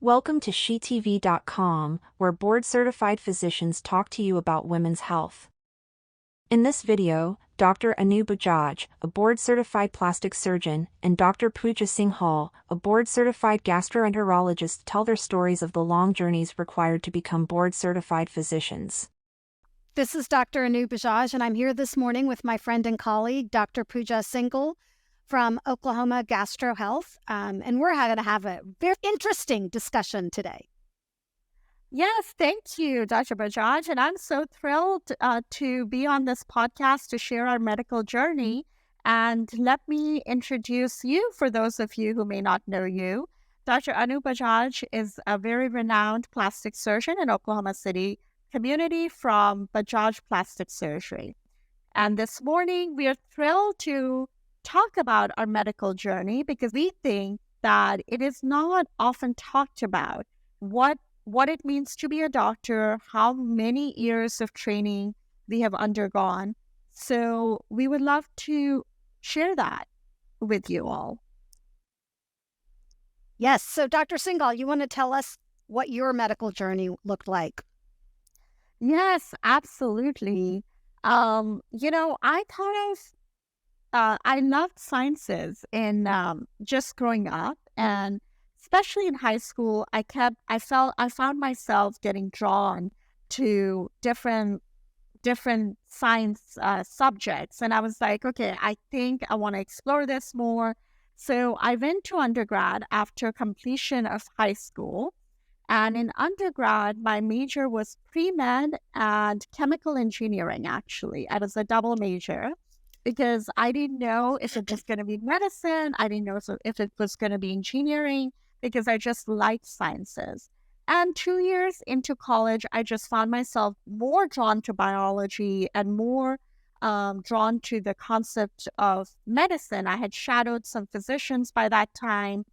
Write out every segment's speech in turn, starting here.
Welcome to SheTV.com, where board-certified physicians talk to you about women's health. In this video, Dr. Anu Bajaj, a board-certified plastic surgeon, and Dr. Pooja Singhal, a board-certified gastroenterologist, tell their stories of the long journeys required to become board-certified physicians. This is Dr. Anu Bajaj, and I'm here this morning with my friend and colleague, Dr. Pooja Singhal from Oklahoma Gastro Health, and we're going to have a very interesting discussion today. Yes, thank you, Dr. Bajaj. And I'm so thrilled to be on this podcast to share our medical journey. And let me introduce you for those of you who may not know you. Dr. Anu Bajaj is a very renowned plastic surgeon in Oklahoma City community from Bajaj Plastic Surgery. And this morning, we are thrilled to talk about our medical journey because we think that it is not often talked about what it means to be a doctor, how many years of training we have undergone. So we would love to share that with you all. Yes. So Dr. Singhal, you want to tell us what your medical journey looked like? Yes, absolutely. I loved sciences in just growing up, and especially in high school, I found myself getting drawn to different science subjects, and I was like, okay, I think I want to explore this more. So I went to undergrad after completion of high school, and in undergrad, my major was pre-med and chemical engineering. Actually, I was a double major, because I didn't know if it was going to be medicine. I didn't know if it was going to be engineering, because I just liked sciences. And 2 years into college, I just found myself more drawn to biology and more drawn to the concept of medicine. I had shadowed some physicians by that time.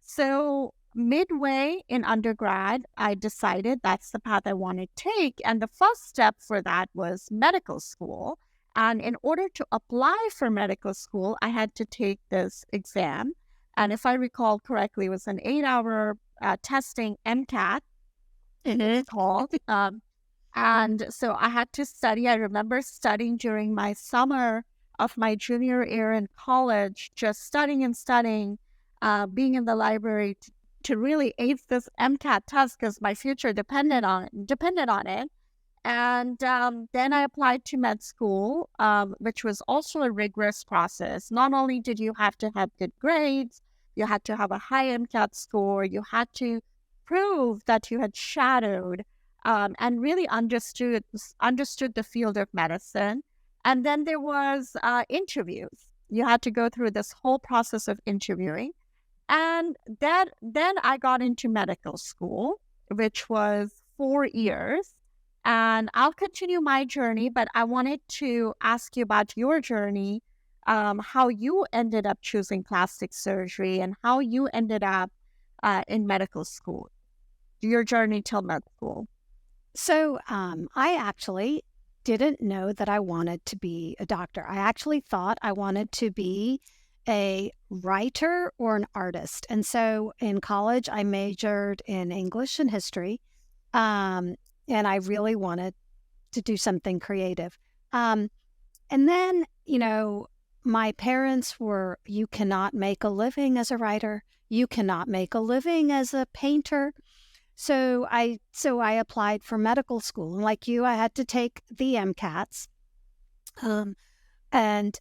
So midway in undergrad, I decided that's the path I wanted to take. And the first step for that was medical school. And in order to apply for medical school, I had to take this exam. And if I recall correctly, it was an 8-hour testing MCAT, it is called. And so I had to study. I remember studying during my summer of my junior year in college, just studying and studying, being in the library to really ace this MCAT test because my future depended on it. And then I applied to med school, which was also a rigorous process. Not only did you have to have good grades, you had to have a high MCAT score, you had to prove that you had shadowed and really understood the field of medicine. And then there was interviews. You had to go through this whole process of interviewing. And then I got into medical school, which was 4 years. And I'll continue my journey, but I wanted to ask you about your journey, how you ended up choosing plastic surgery and how you ended up in medical school, your journey till med school. So I actually didn't know that I wanted to be a doctor. I actually thought I wanted to be a writer or an artist. And so in college, I majored in English and history. And I really wanted to do something creative. And then, my parents were, you cannot make a living as a writer. You cannot make a living as a painter. So I applied for medical school. And like you, I had to take the MCATs and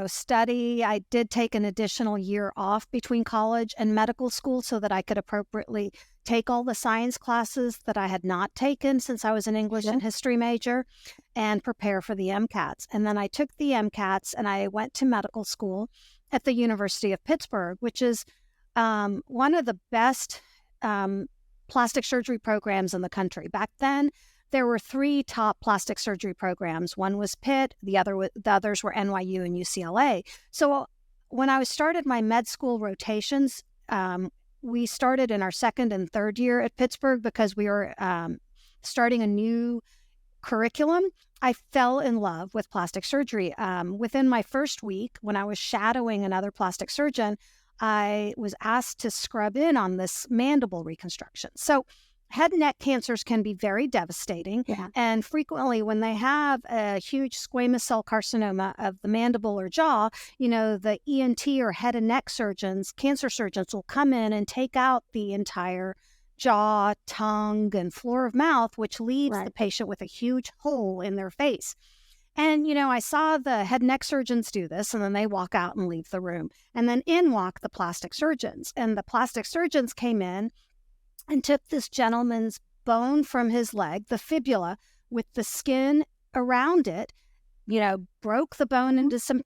study. I did take an additional year off between college and medical school so that I could appropriately take all the science classes that I had not taken since I was an English and history major and prepare for the MCATs. And then I took the MCATs and I went to medical school at the University of Pittsburgh, which is one of the best plastic surgery programs in the country. Back then, there were 3 top plastic surgery programs. One was Pitt, the others were NYU and UCLA. So when I started my med school rotations, we started in our second and third year at Pittsburgh because we were starting a new curriculum. I fell in love with plastic surgery. Within my first week, when I was shadowing another plastic surgeon, I was asked to scrub in on this mandible reconstruction. So head and neck cancers can be very devastating. Yeah. And frequently when they have a huge squamous cell carcinoma of the mandible or jaw, the ENT or head and neck surgeons, cancer surgeons will come in and take out the entire jaw, tongue, and floor of mouth, which leaves the patient with a huge hole in their face. And, I saw the head and neck surgeons do this, and then they walk out and leave the room. And then in walk the plastic surgeons. And the plastic surgeons came in and took this gentleman's bone from his leg, the fibula, with the skin around it, broke the bone into some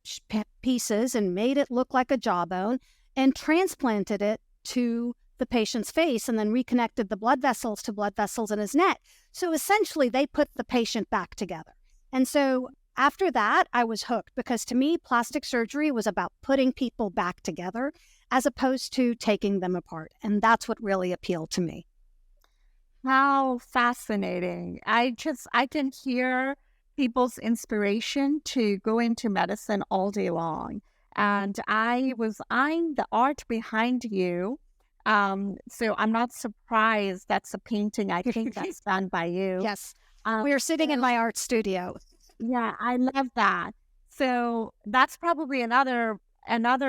pieces and made it look like a jawbone and transplanted it to the patient's face and then reconnected the blood vessels to blood vessels in his neck. So essentially, they put the patient back together. And so after that, I was hooked because to me, plastic surgery was about putting people back together as opposed to taking them apart. And that's what really appealed to me. How fascinating. I can hear people's inspiration to go into medicine all day long. And I was eyeing the art behind you. So I'm not surprised that's a painting. I think that's done by you. Yes. We are sitting in my art studio. Yeah, I love that. So that's probably another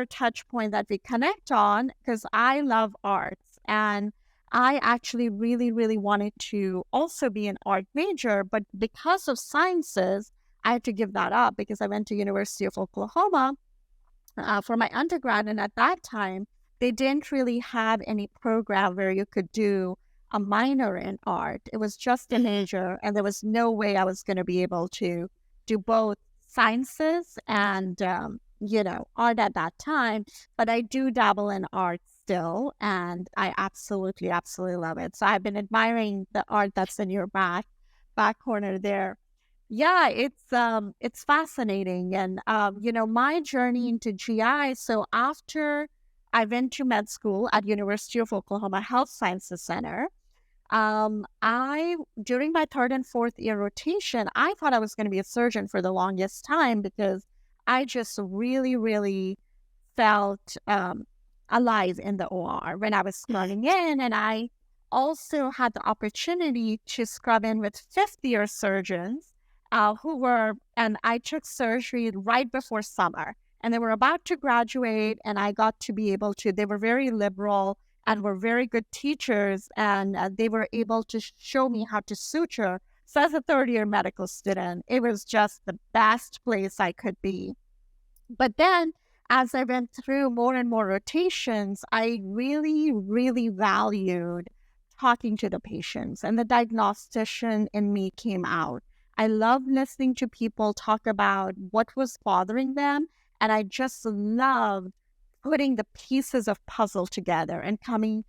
touch point that we connect on because I love arts. And I actually really, really wanted to also be an art major, but because of sciences, I had to give that up because I went to University of Oklahoma for my undergrad. And at that time, they didn't really have any program where you could do a minor in art. It was just a major, and there was no way I was going to be able to do both sciences and, art at that time. But I do dabble in art still, and I absolutely, absolutely love it. So I've been admiring the art that's in your back corner there. Yeah, it's fascinating. And, my journey into GI, so after I went to med school at University of Oklahoma Health Sciences Center, during my third and fourth year rotation, I thought I was going to be a surgeon for the longest time because I just really, really felt alive in the OR when I was scrubbing in. And I also had the opportunity to scrub in with fifth year surgeons and I took surgery right before summer. And they were about to graduate, and I got to be able to, they were very liberal and were very good teachers, and they were able to show me how to suture. So as a third-year medical student, it was just the best place I could be. But then, as I went through more and more rotations, I really, really valued talking to the patients, and the diagnostician in me came out. I love listening to people talk about what was bothering them, and I just loved putting the pieces of puzzle together and coming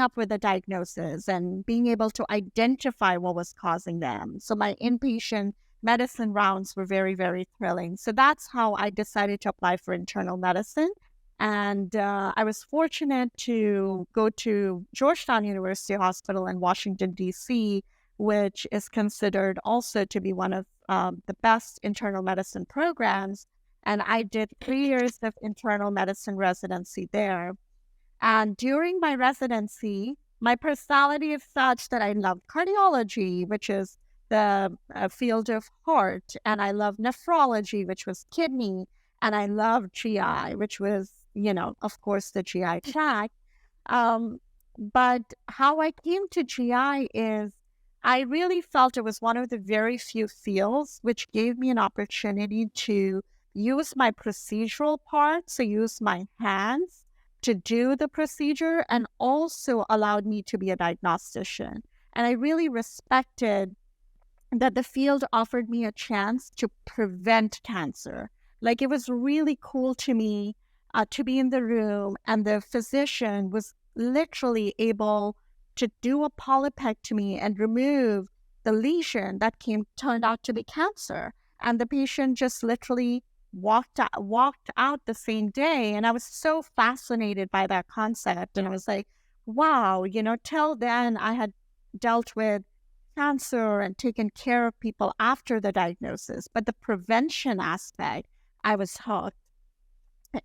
up with a diagnosis and being able to identify what was causing them. So my inpatient medicine rounds were very, very thrilling. So that's how I decided to apply for internal medicine. And I was fortunate to go to Georgetown University Hospital in Washington, D.C., which is considered also to be one of the best internal medicine programs. And I did 3 years of internal medicine residency there. And during my residency, my personality is such that I love cardiology, which is the field of heart. And I love nephrology, which was kidney. And I love GI, which was, of course, the GI tract. But how I came to GI is I really felt it was one of the very few fields which gave me an opportunity to use my procedural part, so use my hands to do the procedure, and also allowed me to be a diagnostician. And I really respected that the field offered me a chance to prevent cancer. Like, it was really cool to me to be in the room, and the physician was literally able to do a polypectomy and remove the lesion that turned out to be cancer. And the patient just literally walked out the same day. And I was so fascinated by that concept. And I was like, wow, till then I had dealt with cancer and taken care of people after the diagnosis, but the prevention aspect, I was hooked.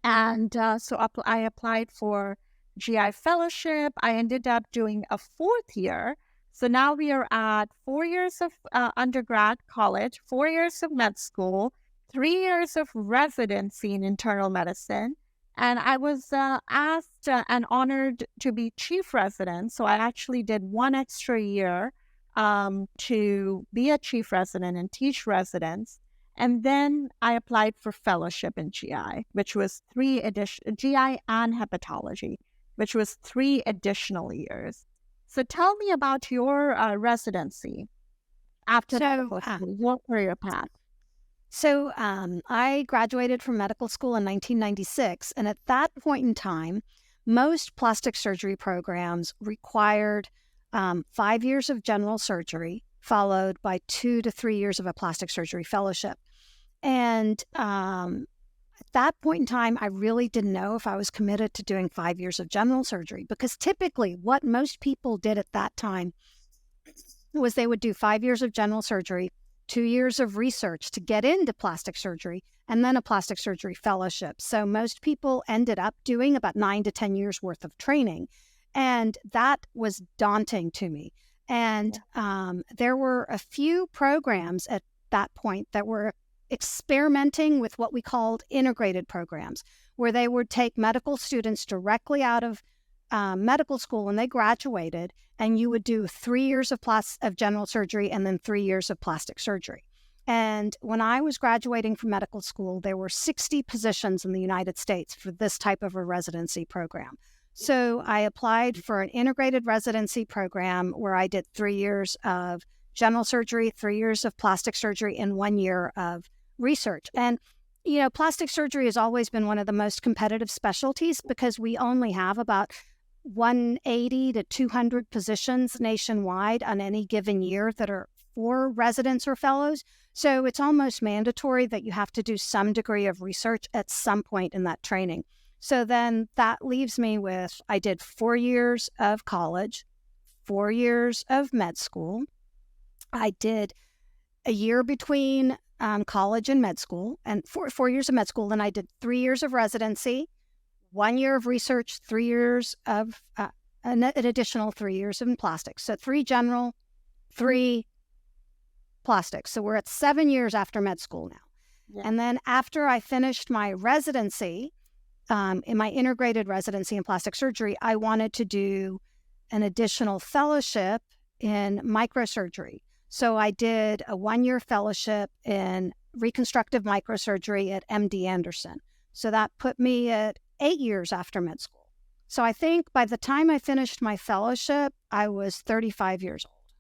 And I applied for GI fellowship. I ended up doing a 4th year. So now we are at 4 years of undergrad college, 4 years of med school, 3 years of residency in internal medicine. And I was asked and honored to be chief resident. So I actually did 1 extra year to be a chief resident and teach residents. And then I applied for fellowship in GI, which was GI and hepatology, which was 3 additional years. So tell me about your residency after your career path. So I graduated from medical school in 1996. And at that point in time, most plastic surgery programs required 5 years of general surgery, followed by 2 to 3 years of a plastic surgery fellowship. And at that point in time, I really didn't know if I was committed to doing 5 years of general surgery, because typically what most people did at that time was they would do 5 years of general surgery, 2 years of research to get into plastic surgery, and then a plastic surgery fellowship. So most people ended up doing about 9 to 10 years worth of training. And that was daunting to me. And there were a few programs at that point that were experimenting with what we called integrated programs, where they would take medical students directly out of medical school when they graduated, and you would do 3 years of general surgery and then 3 years of plastic surgery. And when I was graduating from medical school, there were 60 positions in the United States for this type of a residency program. So I applied for an integrated residency program where I did 3 years of general surgery, 3 years of plastic surgery, and 1 year of research. And, you know, plastic surgery has always been one of the most competitive specialties because we only have about 180 to 200 positions nationwide on any given year that are for residents or fellows. So it's almost mandatory that you have to do some degree of research at some point in that training. So then that leaves me with, I did 4 years of college, 4 years of med school. I did a year between college and med school, and 4 years of med school. Then I did 3 years of residency, 1 year of research, 3 years of an additional 3 years in plastics. So 3 general, 3 plastics. So we're at 7 years after med school now. Yeah. And then after I finished my residency, in my integrated residency in plastic surgery, I wanted to do an additional fellowship in microsurgery. So I did a 1-year fellowship in reconstructive microsurgery at MD Anderson. So that put me at 8 years after med school. So I think by the time I finished my fellowship, I was 35 years old.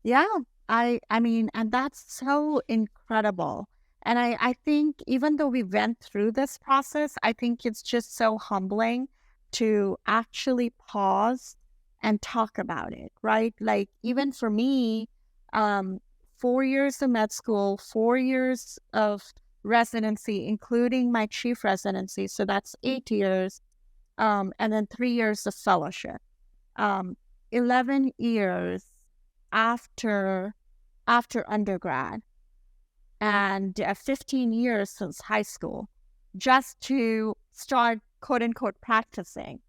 Yeah, I mean, and that's so incredible. And I think even though we went through this process, I think it's just so humbling to actually pause and talk about it, right? Like even for me, 4 years of med school, 4 years of residency, including my chief residency. So that's 8 years. And then 3 years of fellowship. 11 years after undergrad. And 15 years since high school, just to start, quote unquote, practicing.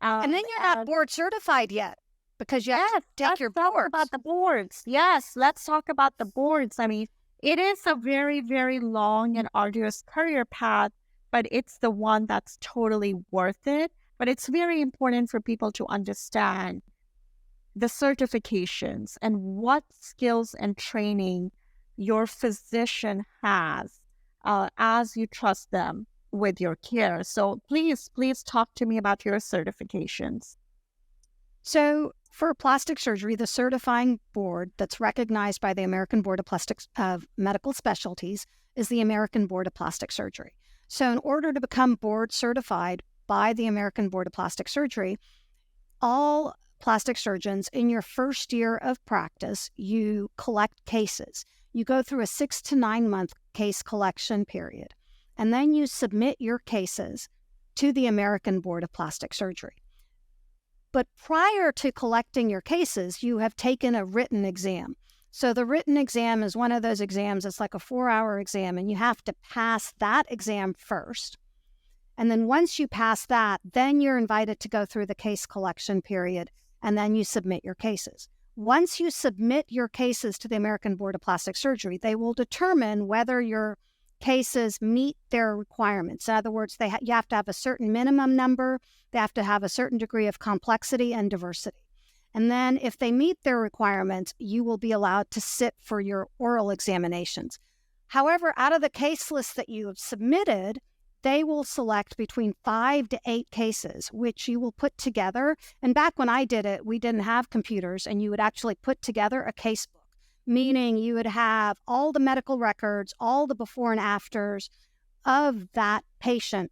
And then you're not board certified yet because you have to take your boards. Let's talk about the boards. Yes, let's talk about the boards. I mean, it is a very, very long and arduous career path, but it's the one that's totally worth it. But it's very important for people to understand the certifications and what skills and training your physician has as you trust them with your care. So please talk to me about your certifications. So for plastic surgery, the certifying board that's recognized by the American Board of Medical Specialties is the American Board of Plastic Surgery. So in order to become board certified by the American Board of Plastic Surgery, all plastic surgeons in your first year of practice, you collect cases. You go through a 6 to 9 month case collection period, and then you submit your cases to the American Board of Plastic Surgery. But prior to collecting your cases, you have taken a written exam. So the written exam is one of those exams, it's like a 4-hour exam, and you have to pass that exam first. And then once you pass that, then you're invited to go through the case collection period, and then you submit your cases. Once you submit your cases to the American Board of Plastic Surgery, they will determine whether your cases meet their requirements. In other words, you have to have a certain minimum number, they have to have a certain degree of complexity and diversity. And then if they meet their requirements, you will be allowed to sit for your oral examinations. However, out of the case list that you have submitted, they will select between 5 to 8 cases, which you will put together. And back when I did it, we didn't have computers, and you would actually put together a case book, meaning you would have all the medical records, all the before and afters of that patient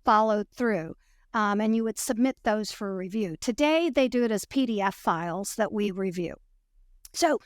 followed through. And you would submit those for review. Today, they do it as PDF files that we review. So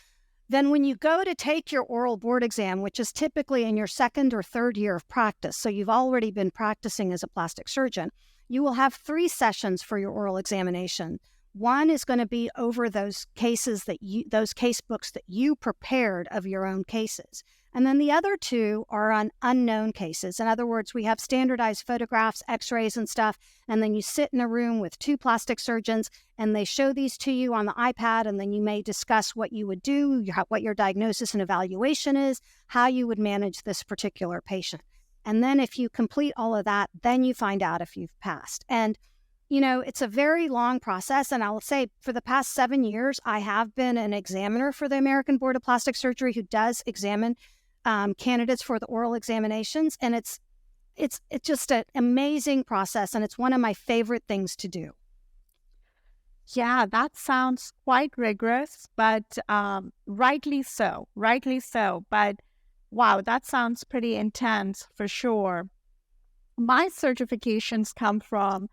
then when you go to take your oral board exam, which is typically in your second or third year of practice, so you've already been practicing as a plastic surgeon, you will have 3 sessions for your oral examination. One is going to be over those cases those case books that you prepared of your own cases. And then the other 2 are on unknown cases. In other words, we have standardized photographs, x-rays and stuff, and then you sit in a room with 2 plastic surgeons and they show these to you on the iPad, and then you may discuss what you would do, what your diagnosis and evaluation is, how you would manage this particular patient. And then if you complete all of that, then you find out if you've passed. And it's a very long process, and I will say for the past 7 years, I have been an examiner for the American Board of Plastic Surgery who does examine candidates for the oral examinations, and it's just an amazing process, and it's one of my favorite things to do. Yeah, that sounds quite rigorous, but rightly so. But wow, that sounds pretty intense for sure. My certifications come from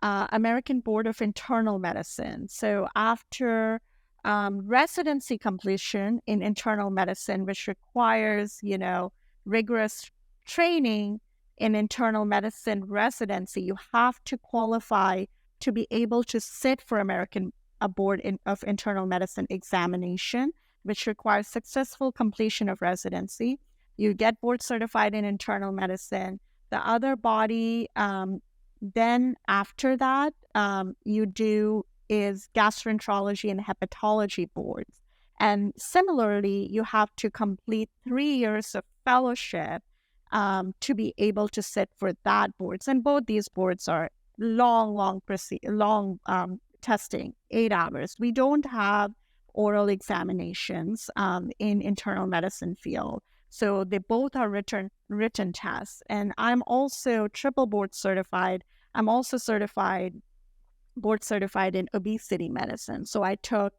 American Board of Internal Medicine. So after residency completion in internal medicine, which requires, rigorous training in internal medicine residency, you have to qualify to be able to sit for American Board of Internal Medicine examination, which requires successful completion of residency. You get board certified in internal medicine. The other body, then after that, you do is gastroenterology and hepatology boards. And similarly, you have to complete 3 years of fellowship to be able to sit for that boards. And both these boards are long testing, 8 hours. We don't have oral examinations in internal medicine field. So they both are written tests. And I'm also triple board certified. I'm also board certified in obesity medicine. So I took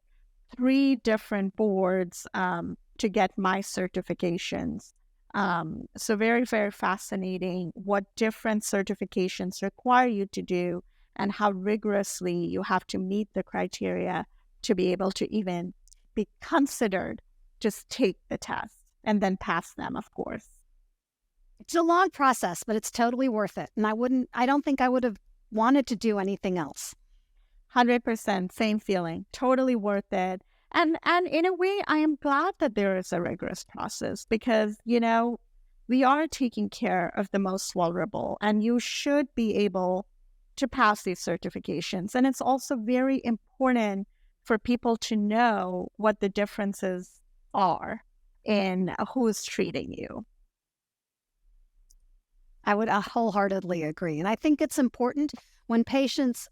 3 different boards to get my certifications. So very, very fascinating what different certifications require you to do and how rigorously you have to meet the criteria to be able to even be considered just take the test and then pass them, of course. It's a long process, but it's totally worth it. And I don't think I would have wanted to do anything else. 100%, same feeling, totally worth it. And in a way, I am glad that there is a rigorous process because, we are taking care of the most vulnerable, and you should be able to pass these certifications. And it's also very important for people to know what the differences are in who's treating you. I would wholeheartedly agree. And I think it's important when patients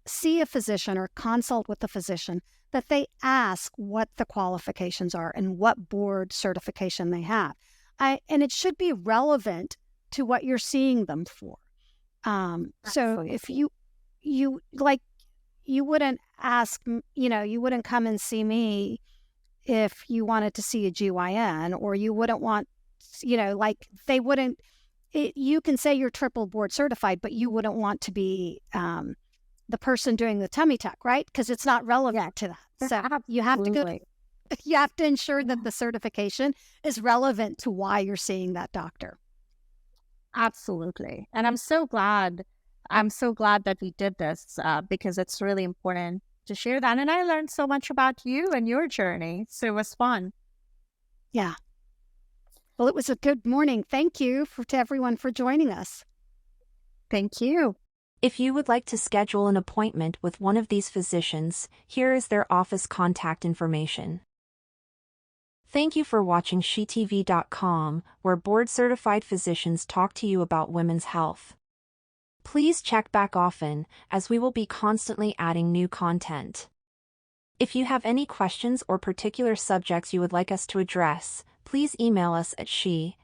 see a physician or consult with the physician that they ask what the qualifications are and what board certification they have. And it should be relevant to what you're seeing them for. So if you wouldn't ask, you wouldn't come and see me if you wanted to see a GYN, or you wouldn't want, they wouldn't, you can say you're triple board certified, but you wouldn't want to be the person doing the tummy tuck, right? Because it's not relevant to that. So you have to you have to ensure that the certification is relevant to why you're seeing that doctor. Absolutely. And I'm so glad that we did this because it's really important to share that. And I learned so much about you and your journey. So it was fun. Yeah. Well, it was a good morning. Thank you to everyone for joining us. Thank you. If you would like to schedule an appointment with one of these physicians, here is their office contact information. Thank you for watching SheTV.com, where board-certified physicians talk to you about women's health. Please check back often, as we will be constantly adding new content. If you have any questions or particular subjects you would like us to address, please email us at shetv.com.